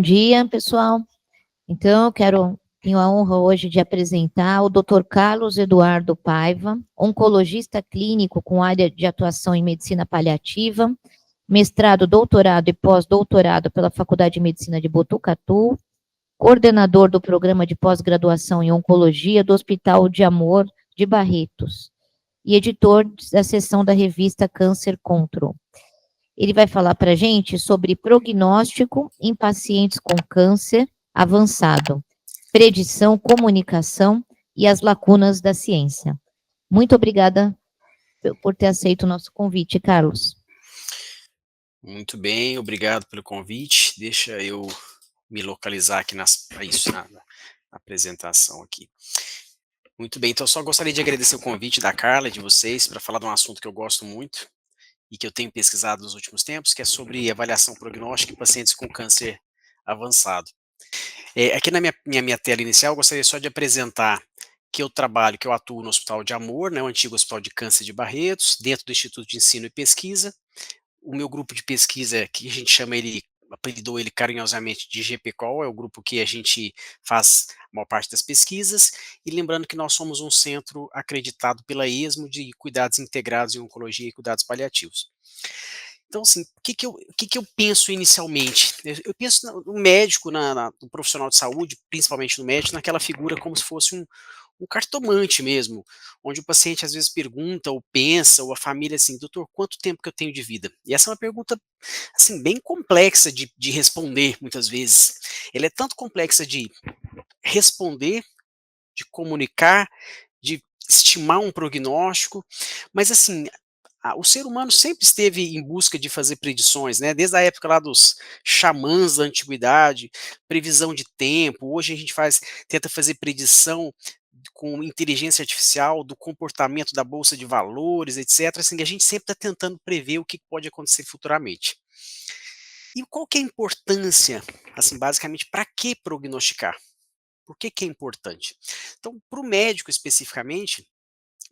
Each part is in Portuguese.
Bom dia, pessoal. Então, tenho a honra hoje de apresentar o Dr. Carlos Eduardo Paiva, oncologista clínico com área de atuação em medicina paliativa, mestrado, doutorado e pós-doutorado pela Faculdade de Medicina de Botucatu, coordenador do programa de pós-graduação em oncologia do Hospital de Amor de Barretos e editor da seção da revista Câncer Control. Ele vai falar para a gente sobre prognóstico em pacientes com câncer avançado, predição, comunicação e as lacunas da ciência. Muito obrigada por ter aceito o nosso convite, Carlos. Muito bem, obrigado pelo convite. Deixa eu me localizar aqui na apresentação aqui. Muito bem, então eu só gostaria de agradecer o convite da Carla e de vocês para falar de um assunto que eu gosto muito e que eu tenho pesquisado nos últimos tempos, que é sobre avaliação prognóstica em pacientes com câncer avançado. Aqui na minha tela inicial, eu gostaria só de apresentar que eu atuo no Hospital de Amor, né, o antigo Hospital de Câncer de Barretos, dentro do Instituto de Ensino e Pesquisa. O meu grupo de pesquisa, que a gente apelidou ele carinhosamente de GPCOL, é o grupo que a gente faz a maior parte das pesquisas, e lembrando que nós somos um centro acreditado pela ESMO de cuidados integrados em oncologia e cuidados paliativos. Então, assim, o que eu penso inicialmente? Eu penso no médico, no profissional de saúde, principalmente no médico, naquela figura como se fosse um cartomante mesmo, onde o paciente às vezes pergunta ou pensa, ou a família assim, doutor, quanto tempo que eu tenho de vida? E essa é uma pergunta, assim, bem complexa de responder muitas vezes. Ela é tanto complexa de responder, de comunicar, de estimar um prognóstico, mas assim, o ser humano sempre esteve em busca de fazer predições, né? Desde a época lá dos xamãs da antiguidade, previsão de tempo. Hoje a gente tenta fazer predição com inteligência artificial do comportamento da bolsa de valores, etc. Assim, a gente sempre está tentando prever o que pode acontecer futuramente. E qual que é a importância, assim, basicamente, para que prognosticar? Por que é importante? Então, para o médico especificamente,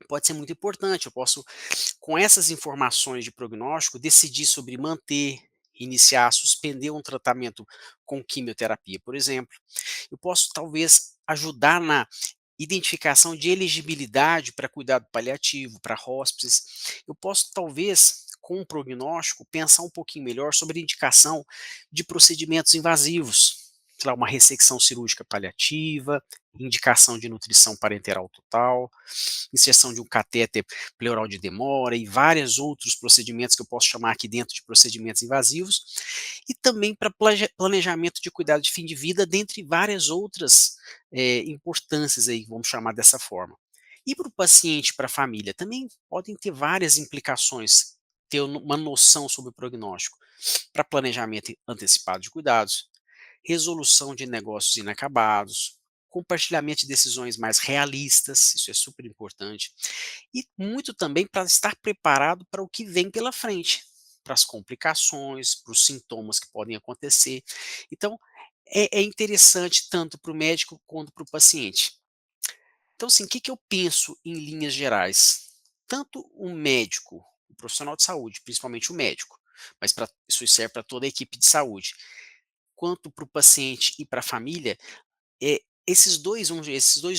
pode ser muito importante. Eu posso, com essas informações de prognóstico, decidir sobre manter, iniciar, suspender um tratamento com quimioterapia, por exemplo. Eu posso, talvez, ajudar na identificação de elegibilidade para cuidado paliativo, para hóspices. Eu posso, talvez, com um prognóstico, pensar um pouquinho melhor sobre a indicação de procedimentos invasivos, sei lá, uma ressecção cirúrgica paliativa, indicação de nutrição parenteral total, inserção de um catéter pleural de demora e vários outros procedimentos que eu posso chamar aqui dentro de procedimentos invasivos, e também para planejamento de cuidado de fim de vida, dentre várias outras importâncias aí, vamos chamar dessa forma. E para o paciente, para a família, também podem ter várias implicações, ter uma noção sobre o prognóstico, para planejamento antecipado de cuidados, resolução de negócios inacabados, compartilhamento de decisões mais realistas, isso é super importante, e muito também para estar preparado para o que vem pela frente, para as complicações, para os sintomas que podem acontecer. Então, é interessante tanto para o médico quanto para o paciente. Então, assim, o que eu penso em linhas gerais? Tanto o médico, o profissional de saúde, principalmente o médico, mas isso serve para toda a equipe de saúde, quanto para o paciente e para a família, esses dois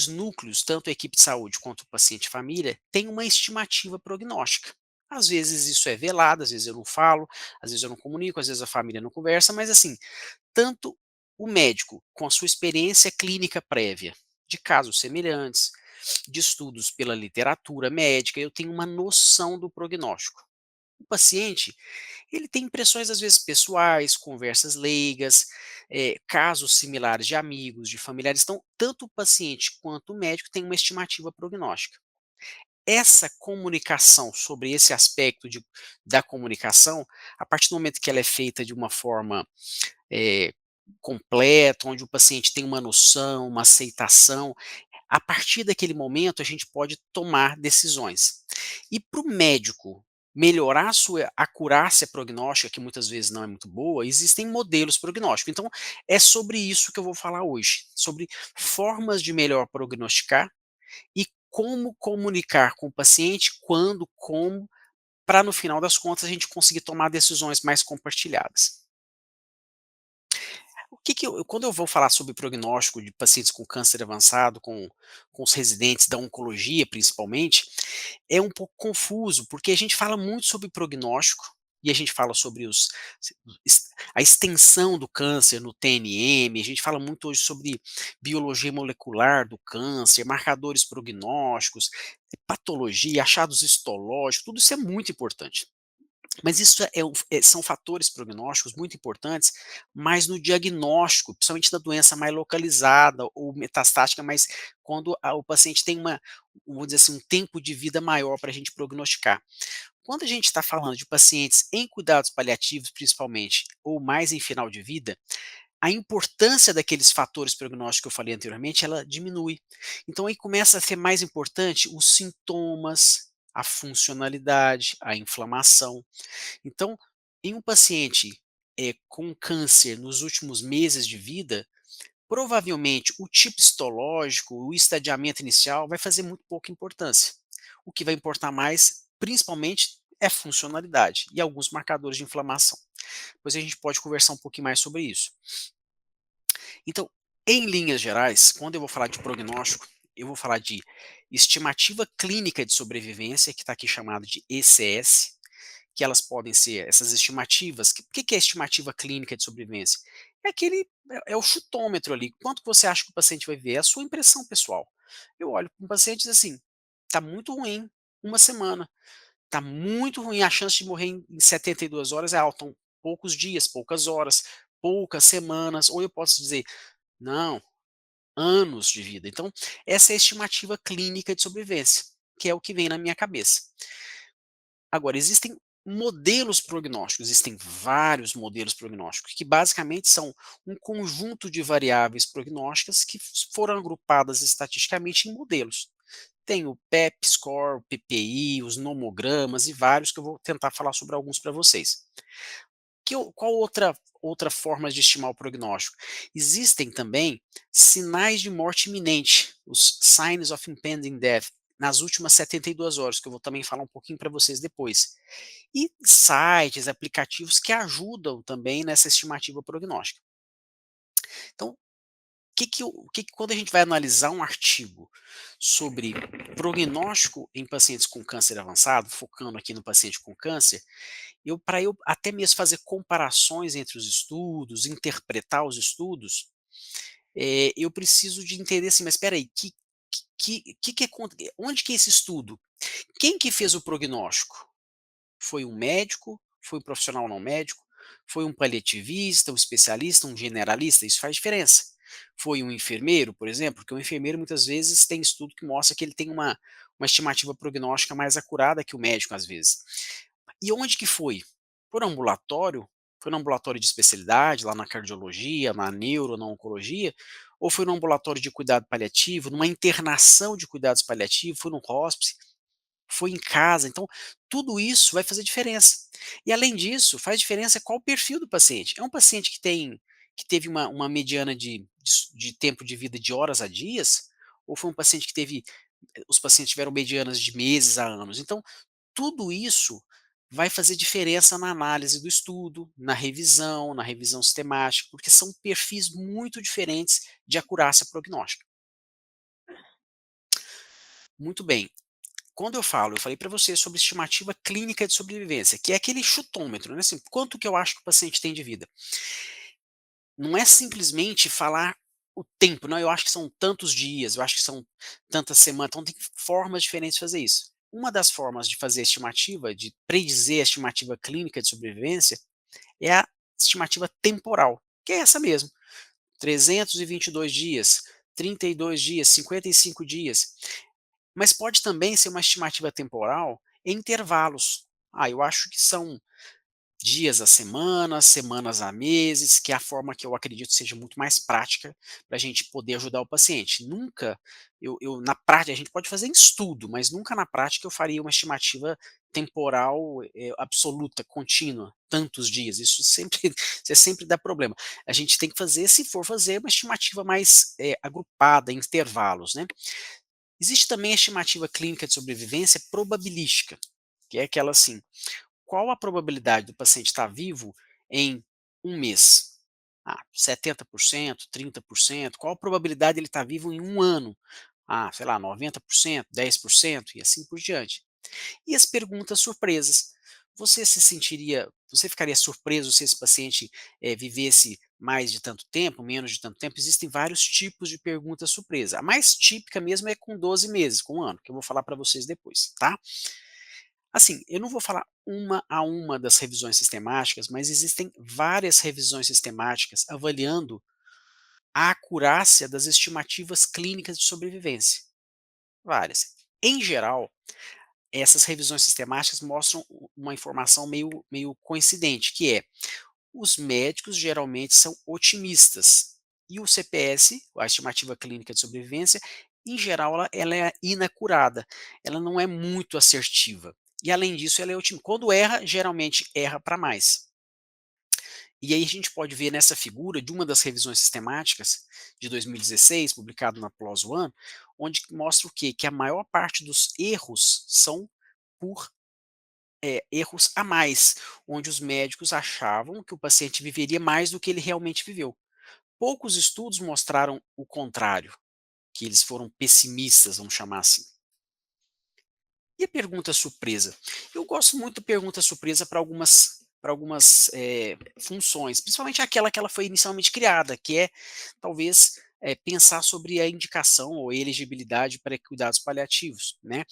núcleos, tanto a equipe de saúde quanto o paciente e família, têm uma estimativa prognóstica. Às vezes isso é velado, às vezes eu não falo, às vezes eu não comunico, às vezes a família não conversa, mas assim, tanto o médico, com a sua experiência clínica prévia, de casos semelhantes, de estudos pela literatura médica, eu tenho uma noção do prognóstico. O paciente, ele tem impressões às vezes pessoais, conversas leigas, casos similares de amigos, de familiares. Então, tanto o paciente quanto o médico têm uma estimativa prognóstica. Essa comunicação sobre esse aspecto da comunicação, a partir do momento que ela é feita de uma forma eh, completa, onde o paciente tem uma noção, uma aceitação, a partir daquele momento a gente pode tomar decisões. E para o médico melhorar a sua acurácia prognóstica, que muitas vezes não é muito boa, existem modelos prognósticos. Então, é sobre isso que eu vou falar hoje, sobre formas de melhor prognosticar e como comunicar com o paciente, quando, como, para no final das contas a gente conseguir tomar decisões mais compartilhadas. O que que eu quando eu vou falar sobre prognóstico de pacientes com câncer avançado, com os residentes da oncologia principalmente, é um pouco confuso, porque a gente fala muito sobre prognóstico, e a gente fala sobre a extensão do câncer no TNM, a gente fala muito hoje sobre biologia molecular do câncer, marcadores prognósticos, patologia, achados histológicos, tudo isso é muito importante. Mas isso são fatores prognósticos muito importantes, mas no diagnóstico, principalmente da doença mais localizada ou metastática, mas quando o paciente tem vamos dizer assim, um tempo de vida maior para a gente prognosticar. Quando a gente está falando de pacientes em cuidados paliativos, principalmente, ou mais em final de vida, a importância daqueles fatores prognósticos que eu falei anteriormente, ela diminui. Então aí começa a ser mais importante os sintomas, a funcionalidade, a inflamação. Então, em um paciente, com câncer nos últimos meses de vida, provavelmente o tipo histológico, o estadiamento inicial vai fazer muito pouca importância. O que vai importar mais, principalmente, é funcionalidade e alguns marcadores de inflamação. Depois a gente pode conversar um pouquinho mais sobre isso. Então, em linhas gerais, quando eu vou falar de prognóstico, eu vou falar de estimativa clínica de sobrevivência, que está aqui chamado de ECS, que elas podem ser essas estimativas. O que é a estimativa clínica de sobrevivência? É o chutômetro ali. Quanto que você acha que o paciente vai viver? É a sua impressão pessoal. Eu olho para um paciente e diz assim: tá muito ruim, uma semana. Tá muito ruim, a chance de morrer em 72 horas é alta. Então, poucos dias, poucas horas, poucas semanas. Ou eu posso dizer, não, anos de vida. Então, essa é a estimativa clínica de sobrevivência, que é o que vem na minha cabeça. Agora, existem modelos prognósticos, existem vários modelos prognósticos, que basicamente são um conjunto de variáveis prognósticas que foram agrupadas estatisticamente em modelos. Tem o PEP score, o PPI, os nomogramas e vários que eu vou tentar falar sobre alguns para vocês. Qual outra forma de estimar o prognóstico? Existem também sinais de morte iminente, os signs of impending death, nas últimas 72 horas, que eu vou também falar um pouquinho para vocês depois. E sites, aplicativos que ajudam também nessa estimativa prognóstica. Então, quando a gente vai analisar um artigo sobre prognóstico em pacientes com câncer avançado, focando aqui no paciente com câncer, para eu até mesmo fazer comparações entre os estudos, interpretar os estudos, eu preciso de entender assim, mas espera aí, onde que é esse estudo? Quem que fez o prognóstico? Foi um médico? Foi um profissional não médico? Foi um paliativista, um especialista, um generalista? Isso faz diferença. Foi um enfermeiro, por exemplo? Porque o enfermeiro muitas vezes tem estudo que mostra que ele tem uma estimativa prognóstica mais acurada que o médico às vezes. E onde que foi? Por ambulatório? Foi no ambulatório de especialidade, lá na cardiologia, na neuro, na oncologia? Ou foi no ambulatório de cuidado paliativo, numa internação de cuidados paliativos, foi no hospice? Foi em casa, então tudo isso vai fazer diferença. E além disso, faz diferença qual o perfil do paciente. É um paciente que teve uma mediana de tempo de vida de horas a dias? Ou foi um paciente que teve os pacientes tiveram medianas de meses a anos? Então, tudo isso vai fazer diferença na análise do estudo, na revisão sistemática, porque são perfis muito diferentes de acurácia prognóstica. Muito bem. Quando eu falei para você sobre estimativa clínica de sobrevivência, que é aquele chutômetro, né, assim, quanto que eu acho que o paciente tem de vida. Não é simplesmente falar o tempo, não, eu acho que são tantos dias, eu acho que são tantas semanas, então tem formas diferentes de fazer isso. Uma das formas de fazer a estimativa, de predizer a estimativa clínica de sobrevivência, é a estimativa temporal, que é essa mesmo, 322 dias, 32 dias, 55 dias. Mas pode também ser uma estimativa temporal em intervalos. Eu acho que são dias a semanas, semanas a meses, que é a forma que eu acredito seja muito mais prática para a gente poder ajudar o paciente. Nunca, na prática, a gente pode fazer em estudo, mas nunca na prática eu faria uma estimativa temporal absoluta, contínua, tantos dias. Isso sempre, isso sempre dá problema. A gente tem que fazer, se for fazer, uma estimativa mais agrupada, em intervalos, né? Existe também a estimativa clínica de sobrevivência probabilística, que é aquela assim: qual a probabilidade do paciente estar vivo em um mês? Ah, 70%, 30%, qual a probabilidade dele estar vivo em 1 ano? Ah, sei lá, 90%, 10% e assim por diante. E as perguntas surpresas. Você ficaria surpreso se esse paciente vivesse mais de tanto tempo, menos de tanto tempo? Existem vários tipos de pergunta surpresa. A mais típica mesmo é com 12 meses, com 1 ano, que eu vou falar para vocês depois, tá? Assim, eu não vou falar uma a uma das revisões sistemáticas, mas existem várias revisões sistemáticas avaliando a acurácia das estimativas clínicas de sobrevivência. Várias. Em geral, essas revisões sistemáticas mostram uma informação meio coincidente, que é: os médicos geralmente são otimistas e o CPS, a estimativa clínica de sobrevivência, em geral ela é inacurada, ela não é muito assertiva. E além disso, ela é otimista. Quando erra, geralmente erra para mais. E aí a gente pode ver nessa figura de uma das revisões sistemáticas de 2016, publicado na PLOS ONE, onde mostra o quê? Que a maior parte dos erros são por erros a mais, onde os médicos achavam que o paciente viveria mais do que ele realmente viveu. Poucos estudos mostraram o contrário, que eles foram pessimistas, vamos chamar assim. E a pergunta surpresa? Eu gosto muito da pergunta surpresa para algumas funções, principalmente aquela que ela foi inicialmente criada, que é talvez pensar sobre a indicação ou elegibilidade para cuidados paliativos, né?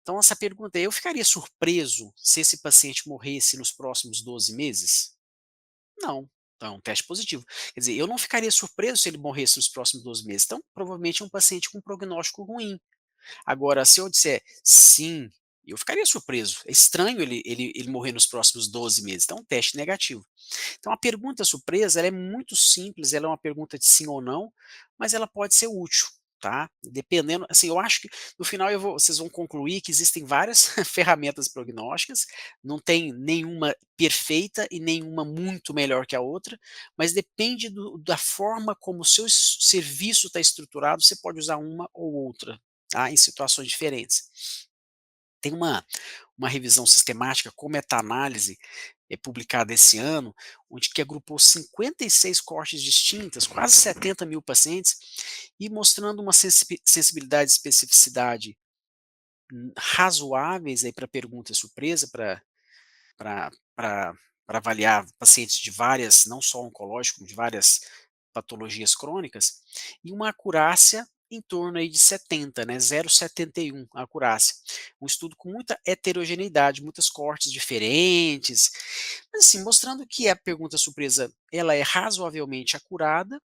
Então essa pergunta é: eu ficaria surpreso se esse paciente morresse nos próximos 12 meses? Não. Então é um teste positivo. Quer dizer, eu não ficaria surpreso se ele morresse nos próximos 12 meses. Então, provavelmente é um paciente com prognóstico ruim. Agora, se eu disser sim, eu ficaria surpreso. É estranho ele morrer nos próximos 12 meses. Então, um teste negativo. Então, a pergunta surpresa ela é muito simples, ela é uma pergunta de sim ou não, mas ela pode ser útil, tá? Dependendo, assim, eu acho que no final vocês vão concluir que existem várias ferramentas prognósticas, não tem nenhuma perfeita e nenhuma muito melhor que a outra, mas depende da forma como o seu serviço está estruturado, você pode usar uma ou outra, tá? Em situações diferentes. Tem uma revisão sistemática com meta-análise publicada esse ano, onde que agrupou 56 cohortes distintas, quase 70 mil pacientes, e mostrando uma sensibilidade e especificidade razoáveis para pergunta surpresa, para avaliar pacientes de várias, não só oncológicos, de várias patologias crônicas, e uma acurácia em torno aí de 70, né, 0,71 a acurácia. Um estudo com muita heterogeneidade, muitas cortes diferentes, mas assim, mostrando que a pergunta surpresa, ela é razoavelmente acurada,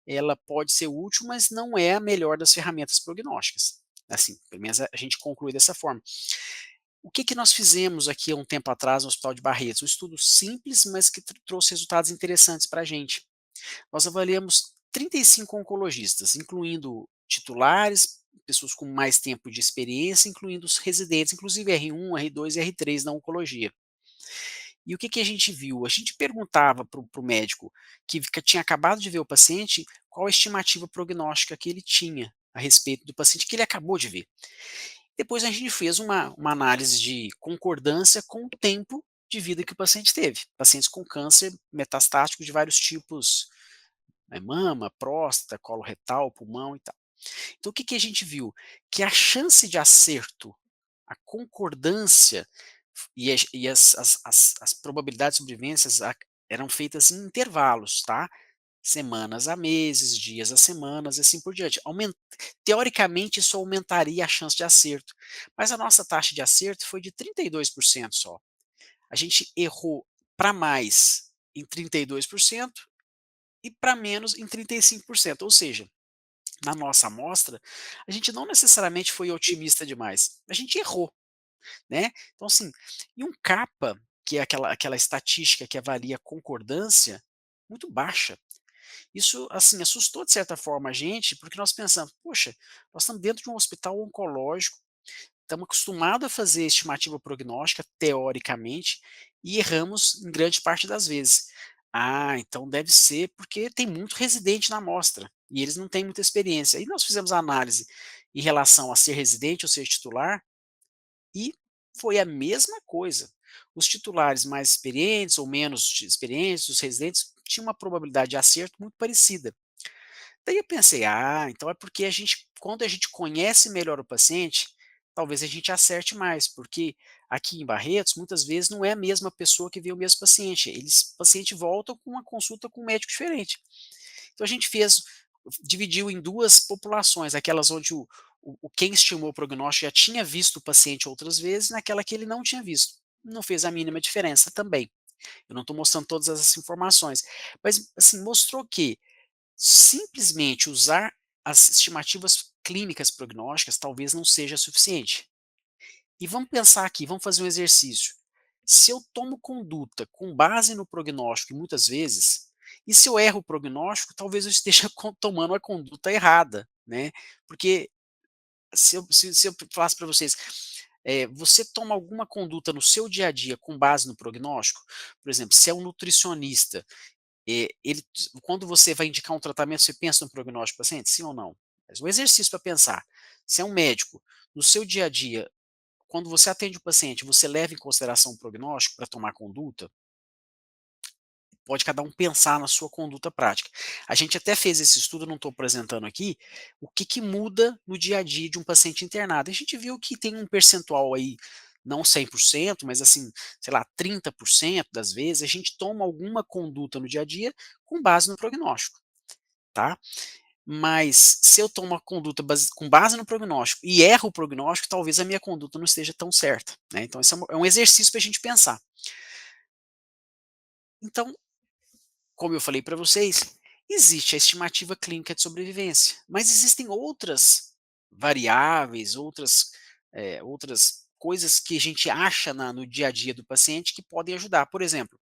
ela pode ser útil, mas não é a melhor das ferramentas prognósticas. Assim, pelo menos a gente conclui dessa forma. O que nós fizemos aqui há um tempo atrás no Hospital de Barretos? Um estudo simples, mas que trouxe resultados interessantes para a gente. Nós avaliamos 35 oncologistas, incluindo titulares, pessoas com mais tempo de experiência, incluindo os residentes, inclusive R1, R2 e R3 na oncologia. E o que a gente viu? A gente perguntava para o médico que tinha acabado de ver o paciente qual a estimativa prognóstica que ele tinha a respeito do paciente que ele acabou de ver. Depois a gente fez uma análise de concordância com o tempo de vida que o paciente teve. Pacientes com câncer metastático de vários tipos, mama, próstata, colo retal, pulmão e tal. Então o que a gente viu? Que a chance de acerto, a concordância e as probabilidades de sobrevivências eram feitas em intervalos, tá? Semanas a meses, dias a semanas e assim por diante. Teoricamente, isso aumentaria a chance de acerto, mas a nossa taxa de acerto foi de 32% só. A gente errou para mais em 32% e para menos em 35%, ou seja, na nossa amostra, a gente não necessariamente foi otimista demais, a gente errou, né. Então assim, e um CAPA, que é aquela estatística que avalia a concordância, muito baixa. Isso, assim, assustou de certa forma a gente, porque nós pensamos: "Poxa, nós estamos dentro de um hospital oncológico, estamos acostumados a fazer estimativa prognóstica, teoricamente, e erramos em grande parte das vezes. Ah, então deve ser porque tem muito residente na amostra, e eles não têm muita experiência". E nós fizemos a análise em relação a ser residente ou ser titular, e foi a mesma coisa. os titulares mais experientes ou menos experientes, os residentes, tinham uma probabilidade de acerto muito parecida. Daí eu pensei: "Ah, então é porque quando a gente conhece melhor o paciente, talvez a gente acerte mais", porque aqui em Barretos, muitas vezes não é a mesma pessoa que vê o mesmo paciente, o paciente volta com uma consulta com um médico diferente. Então a gente dividiu em 2 populações, aquelas onde quem estimou o prognóstico já tinha visto o paciente outras vezes, e naquela que ele não tinha visto. Não fez a mínima diferença também. Eu não estou mostrando todas essas informações, mas, assim, mostrou que simplesmente usar as estimativas clínicas prognósticas talvez não seja suficiente. E vamos pensar aqui, vamos fazer um exercício. Se eu tomo conduta com base no prognóstico, e muitas vezes, e se eu erro o prognóstico, talvez eu esteja tomando a conduta errada, né? Porque se eu falasse para vocês, você toma alguma conduta no seu dia a dia com base no prognóstico? Por exemplo, se é um nutricionista, ele quando você vai indicar um tratamento, você pensa no prognóstico do paciente, sim ou não? Mas um exercício para pensar. Se é um médico, no seu dia a dia, quando você atende o paciente, você leva em consideração o prognóstico para tomar conduta? Pode cada um pensar na sua conduta prática. A gente até fez esse estudo, não estou apresentando aqui, o que, que muda no dia a dia de um paciente internado. A gente viu que tem um percentual aí, não 100%, mas assim, sei lá, 30% das vezes, a gente toma alguma conduta no dia a dia com base no prognóstico, tá? Mas se eu tomo uma conduta com base no prognóstico e erro o prognóstico, talvez a minha conduta não esteja tão certa, né? Então, esse é um exercício para a gente pensar. Então, como eu falei para vocês, existe a estimativa clínica de sobrevivência, mas existem outras variáveis, outras coisas que a gente acha no dia a dia do paciente que podem ajudar. Por exemplo,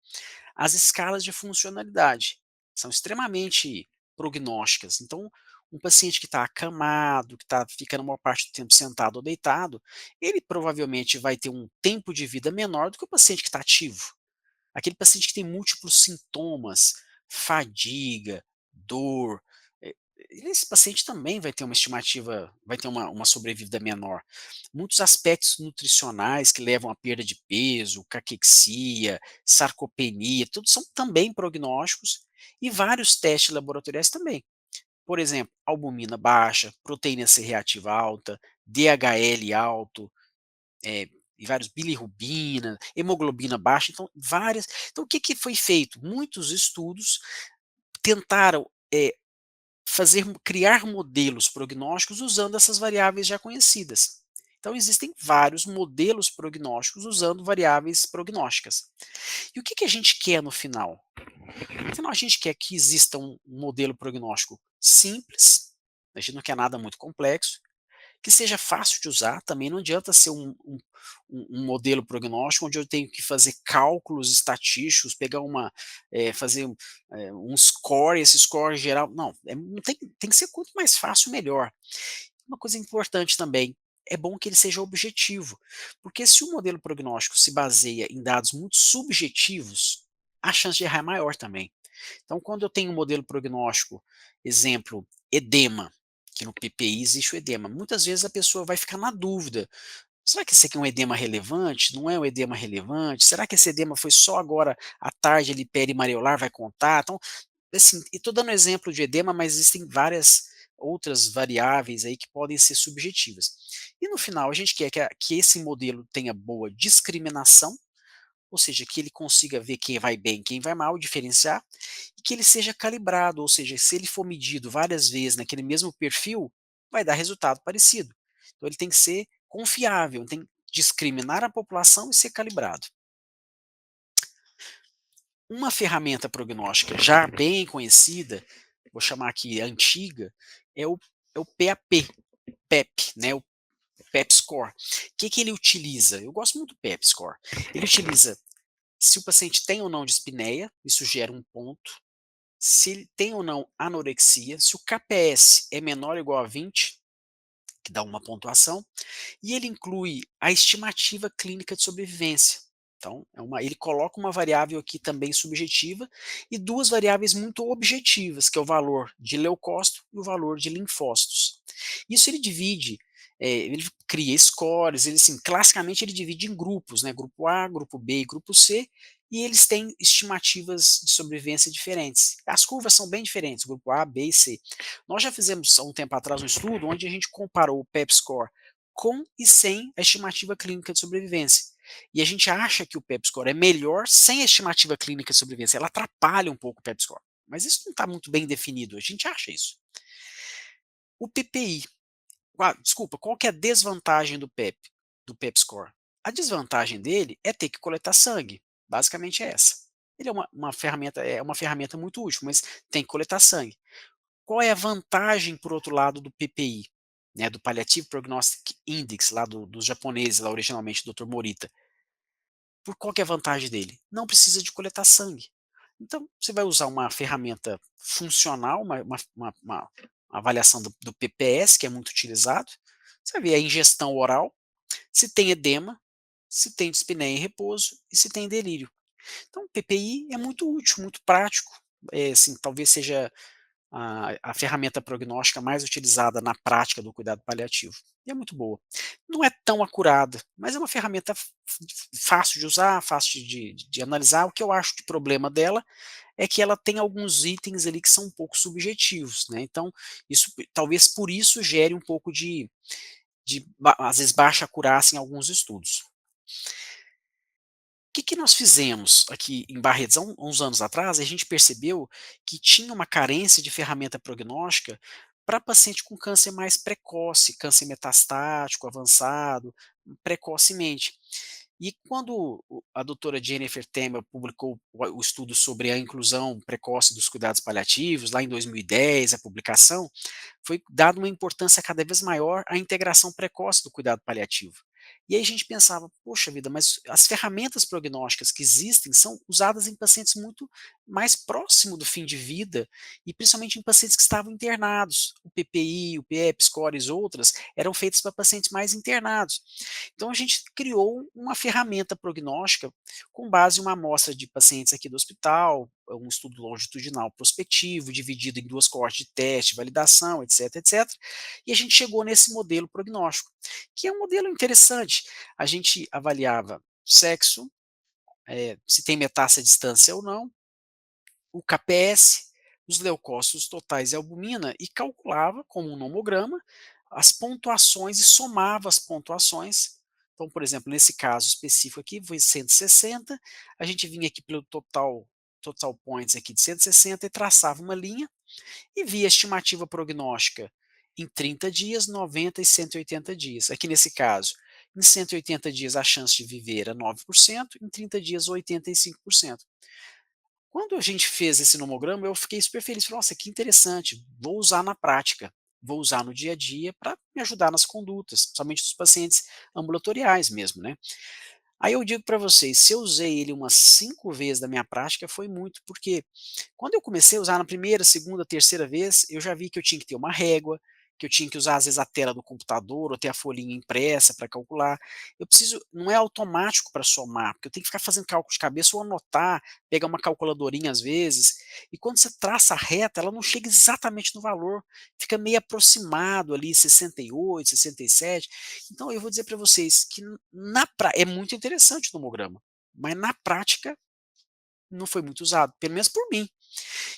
as escalas de funcionalidade são extremamente prognósticas. Então, um paciente que está acamado, que está ficando a maior parte do tempo sentado ou deitado, ele provavelmente vai ter um tempo de vida menor do que o paciente que está ativo. Aquele paciente que tem múltiplos sintomas, fadiga, dor, eh, esse paciente também vai ter uma estimativa, vai ter uma sobrevida menor. Muitos aspectos nutricionais que levam à perda de peso, caquexia, sarcopenia, tudo são também prognósticos e vários testes laboratoriais também. Por exemplo, albumina baixa, proteína C reativa alta, DHL alto, e vários bilirrubina, hemoglobina baixa, então várias. Então o que que foi feito? Muitos estudos tentaram, criar modelos prognósticos usando essas variáveis já conhecidas. Então existem vários modelos prognósticos usando variáveis prognósticas. E o que que a gente quer no final? No final a gente quer que exista um modelo prognóstico simples, a gente não quer nada muito complexo, que seja fácil de usar, também não adianta ser um modelo prognóstico onde eu tenho que fazer cálculos estatísticos, pegar fazer um score, esse score geral, não, não tem que ser quanto mais fácil, melhor. Uma coisa importante também, é bom que ele seja objetivo, porque se o modelo prognóstico se baseia em dados muito subjetivos, a chance de errar é maior também. Então, quando eu tenho um modelo prognóstico, exemplo, edema, que no PPI existe o edema, muitas vezes a pessoa vai ficar na dúvida. Será que esse aqui é um edema relevante? Não é um edema relevante? Será que esse edema foi só agora à tarde, ele perimareolar vai contar? Então, assim, e estou dando exemplo de edema, mas existem várias outras variáveis aí que podem ser subjetivas. E no final, a gente quer que esse modelo tenha boa discriminação, ou seja, que ele consiga ver quem vai bem, quem vai mal, diferenciar, e que ele seja calibrado, ou seja, se ele for medido várias vezes naquele mesmo perfil, vai dar resultado parecido. Então ele tem que ser confiável, tem que discriminar a população e ser calibrado. Uma ferramenta prognóstica já bem conhecida, vou chamar aqui antiga, é o PAP, PEP, né, o PEP Score. O que, que ele utiliza? Eu gosto muito do PEP Score. Ele utiliza se o paciente tem ou não dispneia, isso gera um ponto. Se ele tem ou não anorexia, se o KPS é menor ou igual a 20, que dá uma pontuação, e ele inclui a estimativa clínica de sobrevivência. Então, ele coloca uma variável aqui também subjetiva e duas variáveis muito objetivas, que é o valor de leucócito e o valor de linfócitos. Isso ele divide ele cria scores, ele assim, classicamente ele divide em grupos, né, grupo A, grupo B e grupo C, e eles têm estimativas de sobrevivência diferentes. As curvas são bem diferentes, grupo A, B e C. Nós já fizemos há um tempo atrás um estudo onde a gente comparou o PEP score com e sem a estimativa clínica de sobrevivência. E a gente acha que o PEP score é melhor sem a estimativa clínica de sobrevivência. Ela atrapalha um pouco o PEP score. Mas isso não está muito bem definido, a gente acha isso. O PPI, desculpa, qual que é a desvantagem do PEP score? A desvantagem dele é ter que coletar sangue, basicamente é essa. Ele é uma ferramenta muito útil, mas tem que coletar sangue. Qual é a vantagem, por outro lado, do PPI, né, do Palliative Prognostic Index, lá dos japoneses, lá originalmente, Dr. Morita? Qual que é a vantagem dele? Não precisa de coletar sangue. Então, você vai usar uma ferramenta funcional, uma avaliação do PPS, que é muito utilizado. Você vai ver a ingestão oral, se tem edema, se tem dispneia em repouso e se tem delírio. Então, o PPI é muito útil, muito prático. Assim, talvez seja a ferramenta prognóstica mais utilizada na prática do cuidado paliativo. E é muito boa. Não é tão acurada, mas é uma ferramenta fácil de usar, fácil de analisar. O que eu acho de problema dela é que ela tem alguns itens ali que são um pouco subjetivos, né? Então, isso talvez por isso gere um pouco às vezes, baixa acurácia em alguns estudos. Que nós fizemos aqui em Barretos há uns anos atrás? A gente percebeu que tinha uma carência de ferramenta prognóstica para paciente com câncer mais precoce, câncer metastático, avançado, precocemente. E quando a doutora Jennifer Temer publicou o estudo sobre a inclusão precoce dos cuidados paliativos, lá em 2010, a publicação, foi dada uma importância cada vez maior à integração precoce do cuidado paliativo. E aí a gente pensava, poxa vida, mas as ferramentas prognósticas que existem são usadas em pacientes muito mais próximo do fim de vida, e principalmente em pacientes que estavam internados. O PPI, o PEP, scores, outras, eram feitas para pacientes mais internados. Então a gente criou uma ferramenta prognóstica com base em uma amostra de pacientes aqui do hospital, um estudo longitudinal prospectivo, dividido em duas coortes de teste, validação, etc, etc. E a gente chegou nesse modelo prognóstico, que é um modelo interessante. A gente avaliava sexo, se tem metástase à distância ou não, o KPS, os leucócitos totais e albumina, e calculava, como um nomograma, as pontuações e somava as pontuações. Então, por exemplo, nesse caso específico aqui, foi 160, a gente vinha aqui pelo total points aqui de 160 e traçava uma linha e via a estimativa prognóstica em 30 dias, 90 e 180 dias. Aqui nesse caso, em 180 dias a chance de viver era 9%, em 30 dias 85%. Quando a gente fez esse nomograma, eu fiquei super feliz, falei: "Nossa, que interessante, vou usar na prática, vou usar no dia a dia para me ajudar nas condutas", principalmente dos pacientes ambulatoriais mesmo, né. Aí eu digo para vocês, se eu usei ele umas 5 vezes na minha prática, foi muito, porque quando eu comecei a usar na primeira, segunda, terceira vez, eu já vi que eu tinha que ter uma régua, que eu tinha que usar às vezes a tela do computador ou ter a folhinha impressa para calcular. Não é automático para somar, porque eu tenho que ficar fazendo cálculo de cabeça ou anotar, pegar uma calculadorinha às vezes, e quando você traça a reta, ela não chega exatamente no valor, fica meio aproximado ali, 68, 67. Então eu vou dizer para vocês que é muito interessante o tomograma, mas na prática não foi muito usado, pelo menos por mim.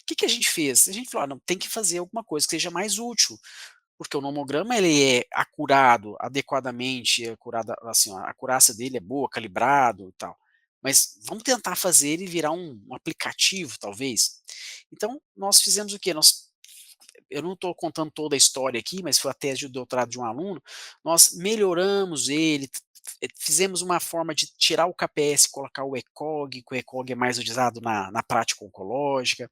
Que a gente fez? A gente falou: "Ah, não, tem que fazer alguma coisa que seja mais útil", porque o nomograma ele é acurado adequadamente, é acurado, assim, a acurácia dele é boa, calibrado e tal, mas vamos tentar fazer ele virar um aplicativo, talvez? Então nós fizemos o quê? Eu não estou contando toda a história aqui, mas foi a tese de doutorado de um aluno. Nós melhoramos ele, fizemos uma forma de tirar o KPS e colocar o ECOG, que o ECOG é mais utilizado na prática oncológica.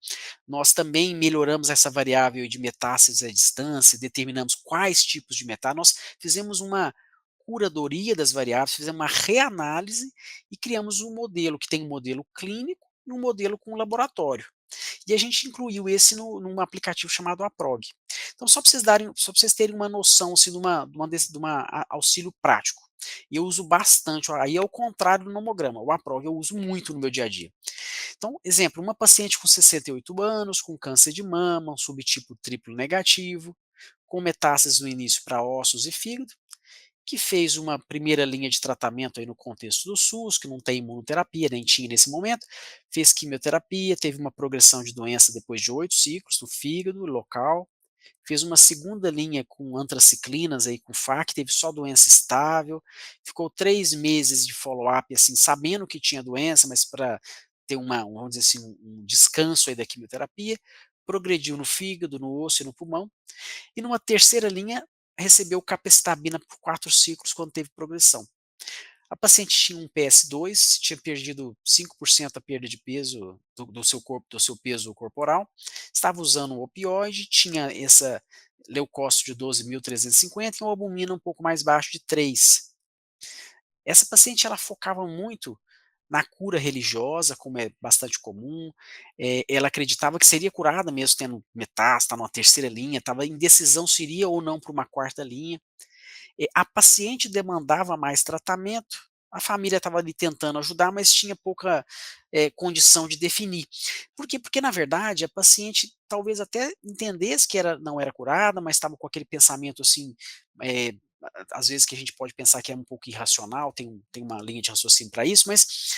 Nós também melhoramos essa variável de metástases à distância, determinamos quais tipos de metástase. Nós fizemos uma curadoria das variáveis, fizemos uma reanálise e criamos um modelo que tem um modelo clínico e um modelo com laboratório. E a gente incluiu esse num aplicativo chamado Aprog. Então, só para vocês terem uma noção assim, de uma auxílio prático. E eu uso bastante, aí é o contrário do nomograma, o Aprog eu uso muito no meu dia a dia. Então, exemplo, uma paciente com 68 anos, com câncer de mama, um subtipo triplo negativo, com metástases no início para ossos e fígado. que fez uma primeira linha de tratamento aí no contexto do SUS, que não tem imunoterapia, nem tinha nesse momento, fez quimioterapia, teve uma progressão de doença depois de 8 ciclos no fígado local, fez uma segunda linha com antraciclinas aí com FAC, teve só doença estável, ficou 3 meses de follow-up, assim, sabendo que tinha doença, mas para ter vamos dizer assim, um descanso aí da quimioterapia, progrediu no fígado, no osso e no pulmão, e numa terceira linha recebeu capecitabina por 4 ciclos quando teve progressão. A paciente tinha um PS2, tinha perdido 5% a perda de peso do seu corpo, do seu peso corporal, estava usando um opioide, tinha essa leucócito de 12.350 e uma albumina um pouco mais baixo de 3. Essa paciente ela focava muito na cura religiosa, como é bastante comum, ela acreditava que seria curada mesmo tendo metástase, estava numa terceira linha, estava em decisão se iria ou não para uma quarta linha. A paciente demandava mais tratamento, a família estava ali tentando ajudar, mas tinha pouca, condição de definir. Por quê? Porque na verdade a paciente talvez até entendesse que não era curada, mas estava com aquele pensamento assim, às vezes que a gente pode pensar que é um pouco irracional, tem uma linha de raciocínio para isso, mas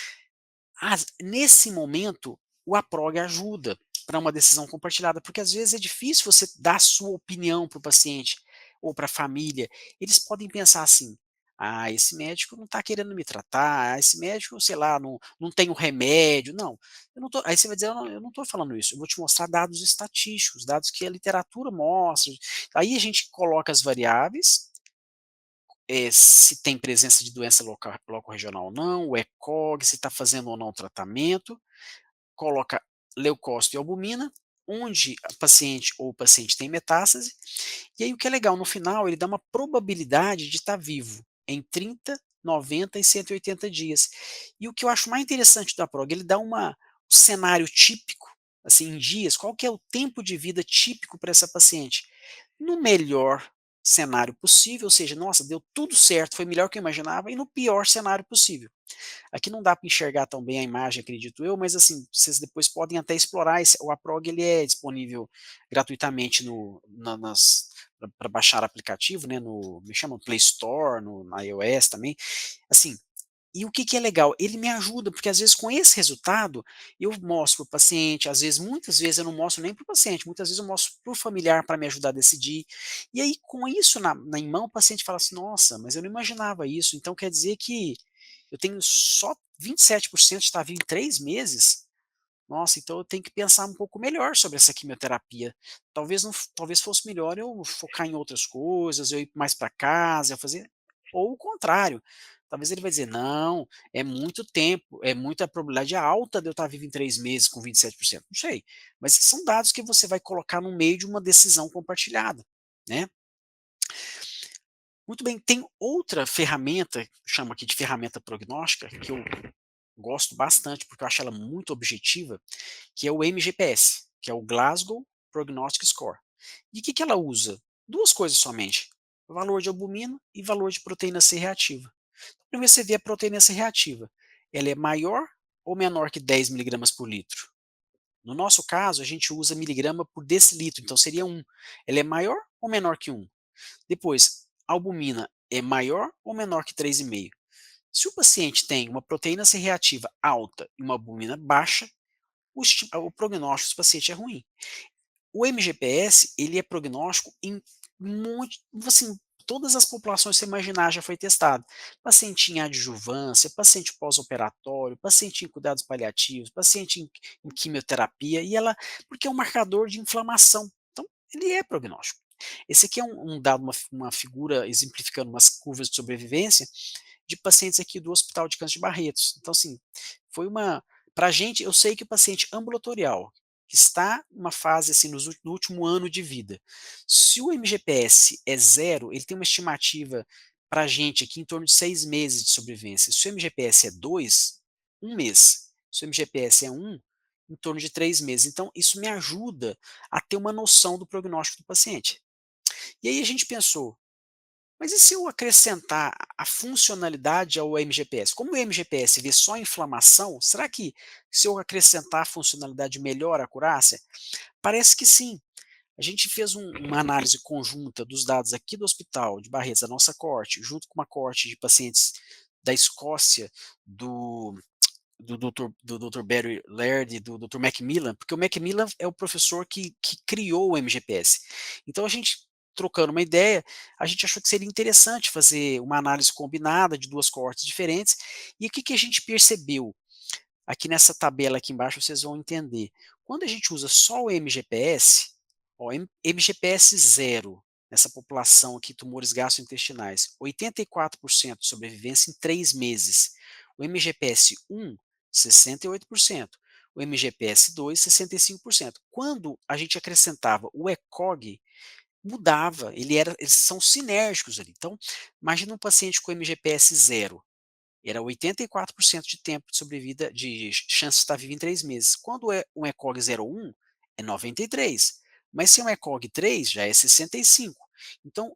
nesse momento, o APROG ajuda para uma decisão compartilhada, porque às vezes é difícil você dar a sua opinião para o paciente ou para a família. Eles podem pensar assim: ah, esse médico não está querendo me tratar, esse médico, sei lá, não tem o remédio. Não, eu não tô. Aí você vai dizer: eu não estou falando isso, eu vou te mostrar dados estatísticos, dados que a literatura mostra. Aí a gente coloca as variáveis, se tem presença de doença loco-regional ou não, o ECOG, se está fazendo ou não o tratamento, coloca leucócito e albumina, onde a paciente ou o paciente tem metástase, e aí o que é legal, no final ele dá uma probabilidade de estar vivo em 30, 90 e 180 dias. E o que eu acho mais interessante da prog, ele dá um cenário típico, assim, em dias, qual que é o tempo de vida típico para essa paciente. No melhor cenário possível, ou seja, nossa, deu tudo certo, foi melhor que eu imaginava, e no pior cenário possível. Aqui não dá para enxergar tão bem a imagem, acredito eu, mas assim, vocês depois podem até explorar. O APROG ele é disponível gratuitamente para baixar aplicativo, né, me chama Play Store, na iOS também. Assim, e o que, que é legal? Ele me ajuda, porque às vezes com esse resultado eu mostro para o paciente, às vezes, muitas vezes eu não mostro nem para o paciente, muitas vezes eu mostro para o familiar para me ajudar a decidir. E aí, com isso em mão, o paciente fala assim: nossa, mas eu não imaginava isso, então quer dizer que eu tenho só 27% de estar vivo em 3 meses? Nossa, então eu tenho que pensar um pouco melhor sobre essa quimioterapia. Talvez não, talvez fosse melhor eu focar em outras coisas, eu ir mais para casa, eu fazer, ou o contrário. Talvez ele vai dizer: "Não, é muito tempo, é muita probabilidade alta de eu estar vivo em 3 meses com 27%". Não sei, mas são dados que você vai colocar no meio de uma decisão compartilhada, né. Muito bem, tem outra ferramenta, chamo aqui de ferramenta prognóstica, que eu gosto bastante, porque eu acho ela muito objetiva, que é o MGPS, que é o Glasgow Prognostic Score. E o que, que ela usa? Duas coisas somente: valor de albumina e valor de proteína C reativa. Primeiro você vê a proteína C reativa. Ela é maior ou menor que 10 miligramas por litro? No nosso caso, a gente usa miligrama por decilitro, então seria 1. Ela é maior ou menor que 1? Depois, a albumina é maior ou menor que 3,5? Se o paciente tem uma proteína C reativa alta e uma albumina baixa, o prognóstico do paciente é ruim. O MGPS, ele é prognóstico em assim, todas as populações que você imaginar já foi testado. Paciente em adjuvância, paciente pós-operatório, paciente em cuidados paliativos, paciente em quimioterapia, porque é um marcador de inflamação. Então, ele é prognóstico. Esse aqui é um dado, uma figura exemplificando umas curvas de sobrevivência de pacientes aqui do Hospital de Câncer de Barretos. Então, assim, foi uma. Para a gente, eu sei que o paciente ambulatorial, que está numa fase assim, no último ano de vida, se o MGPS é zero, ele tem uma estimativa para a gente aqui em torno de 6 meses de sobrevivência. Se o MGPS é 2, 1 mês. Se o MGPS é 1, em torno de 3 meses. Então, isso me ajuda a ter uma noção do prognóstico do paciente. E aí a gente pensou: mas e se eu acrescentar a funcionalidade ao MGPS? Como o MGPS vê só inflamação, será que se eu acrescentar a funcionalidade melhora a acurácia? Parece que sim. A gente fez uma análise conjunta dos dados aqui do hospital de Barretos, da nossa coorte, junto com uma coorte de pacientes da Escócia, do do Dr. Barry Laird e do Dr. Macmillan, porque o Macmillan é o professor que criou o MGPS. Então a gente, trocando uma ideia, a gente achou que seria interessante fazer uma análise combinada de duas coortes diferentes, e o que que a gente percebeu? Aqui nessa tabela aqui embaixo vocês vão entender. Quando a gente usa só o MGPS, ó, MGPS 0, nessa população aqui, tumores gastrointestinais, 84% de sobrevivência em 3 meses. O MGPS 1, 68%. O MGPS 2, 65%. Quando a gente acrescentava o ECOG, mudava, eles são sinérgicos ali. Então, imagina um paciente com MGPS 0, era 84% de tempo de sobrevida, de chance de estar vivo em 3 meses. Quando é um ECOG 01, é 93, mas se é um ECOG 3, já é 65. Então,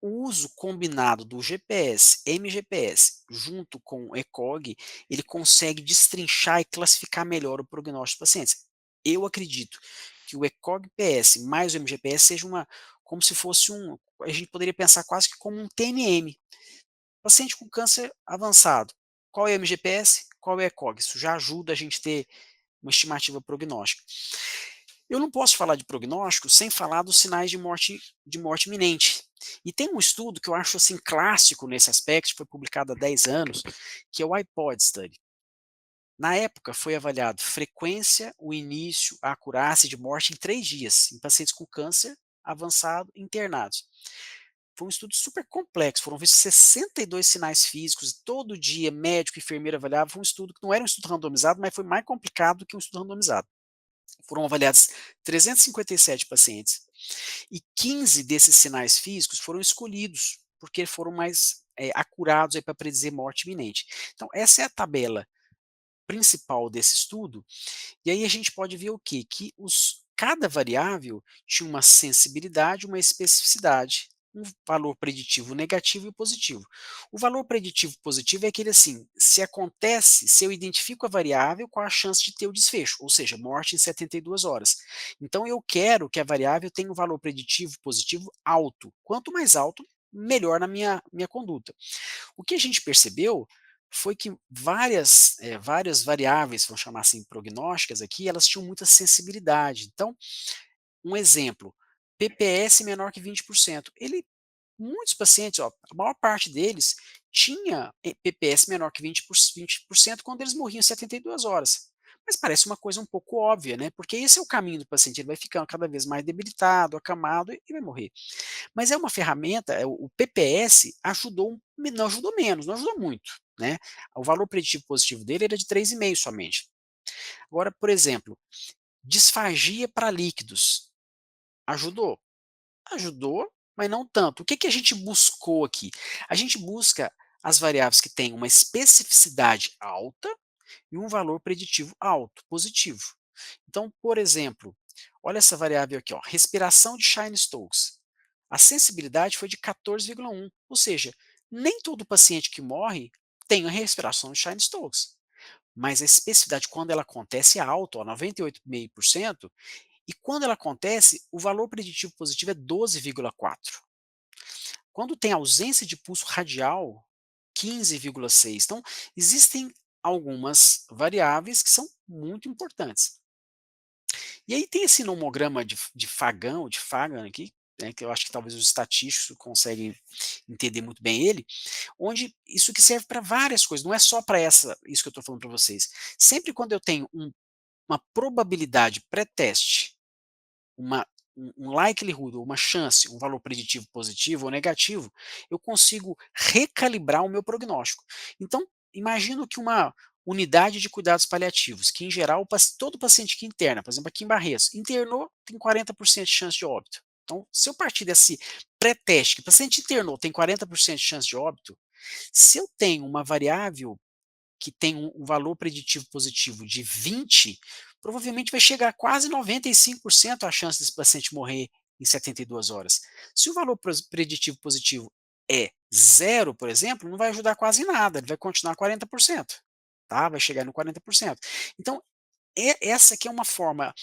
o uso combinado do GPS, MGPS, junto com o ECOG, ele consegue destrinchar e classificar melhor o prognóstico dos pacientes. Eu acredito que o ECOG-PS mais o MGPS seja como se fosse a gente poderia pensar quase que como um TNM. Paciente com câncer avançado, qual é o MGPS, qual é o ECOG? Isso já ajuda a gente ter uma estimativa prognóstica. Eu não posso falar de prognóstico sem falar dos sinais de morte iminente. E tem um estudo que eu acho assim clássico nesse aspecto, foi publicado há 10 anos, que é o iPod Study. Na época, foi avaliado frequência, o início, a acurácia de morte em 3 dias, em pacientes com câncer avançado internados. Foi um estudo super complexo, foram vistos 62 sinais físicos, todo dia médico e enfermeiro avaliava, foi um estudo que não era um estudo randomizado, mas foi mais complicado do que um estudo randomizado. Foram avaliados 357 pacientes, e 15 desses sinais físicos foram escolhidos, porque foram mais acurados para predizer morte iminente. Então essa é a tabela principal desse estudo, e aí a gente pode ver o quê? Que cada variável tinha uma sensibilidade, uma especificidade, um valor preditivo negativo e positivo. O valor preditivo positivo é aquele assim, se eu identifico a variável, qual a chance de ter o desfecho, ou seja, morte em 72 horas. Então eu quero que a variável tenha um valor preditivo positivo alto. Quanto mais alto, melhor na minha conduta. O que a gente percebeu foi que várias variáveis, vamos chamar assim, prognósticas aqui, elas tinham muita sensibilidade. Então, um exemplo, PPS menor que 20%. Muitos pacientes, ó, a maior parte deles tinha PPS menor que 20% quando eles morriam em 72 horas. Mas parece uma coisa um pouco óbvia, né? Porque esse é o caminho do paciente, ele vai ficando cada vez mais debilitado, acamado e vai morrer. Mas é uma ferramenta, o PPS não ajudou menos, não ajudou muito, né. O valor preditivo positivo dele era de 3,5 somente. Agora, por exemplo, disfagia para líquidos, ajudou? Ajudou, mas não tanto. O que que a gente buscou aqui? A gente busca as variáveis que têm uma especificidade alta e um valor preditivo alto, positivo. Então, por exemplo, olha essa variável aqui, ó, respiração de Chine-Stokes. A sensibilidade foi de 14,1, ou seja, nem todo paciente que morre tem a respiração de Chine-Stokes, mas a especificidade quando ela acontece é alta, ó, 98,5%, e quando ela acontece, o valor preditivo positivo é 12,4. Quando tem ausência de pulso radial, 15,6. Então, existem algumas variáveis que são muito importantes. E aí tem esse nomograma de Fagan, ou de Fagan aqui, né, que eu acho que talvez os estatísticos conseguem entender muito bem ele, onde isso que serve para várias coisas, não é só para isso que eu estou falando para vocês. Sempre quando eu tenho uma probabilidade pré-teste, uma um likelihood, uma chance, um valor preditivo positivo ou negativo, eu consigo recalibrar o meu prognóstico. Então, imagino que uma unidade de cuidados paliativos, que em geral todo paciente que interna, por exemplo, aqui em Barretos, internou, tem 40% de chance de óbito. Então, se eu partir desse pré-teste, que o paciente internou, tem 40% de chance de óbito, se eu tenho uma variável que tem um valor preditivo positivo de 20, provavelmente vai chegar a quase 95% a chance desse paciente morrer em 72 horas. Se o valor preditivo positivo é 0, por exemplo, não vai ajudar quase em nada, ele vai continuar 40%, tá? Vai chegar no 40%. Então, essa aqui é uma forma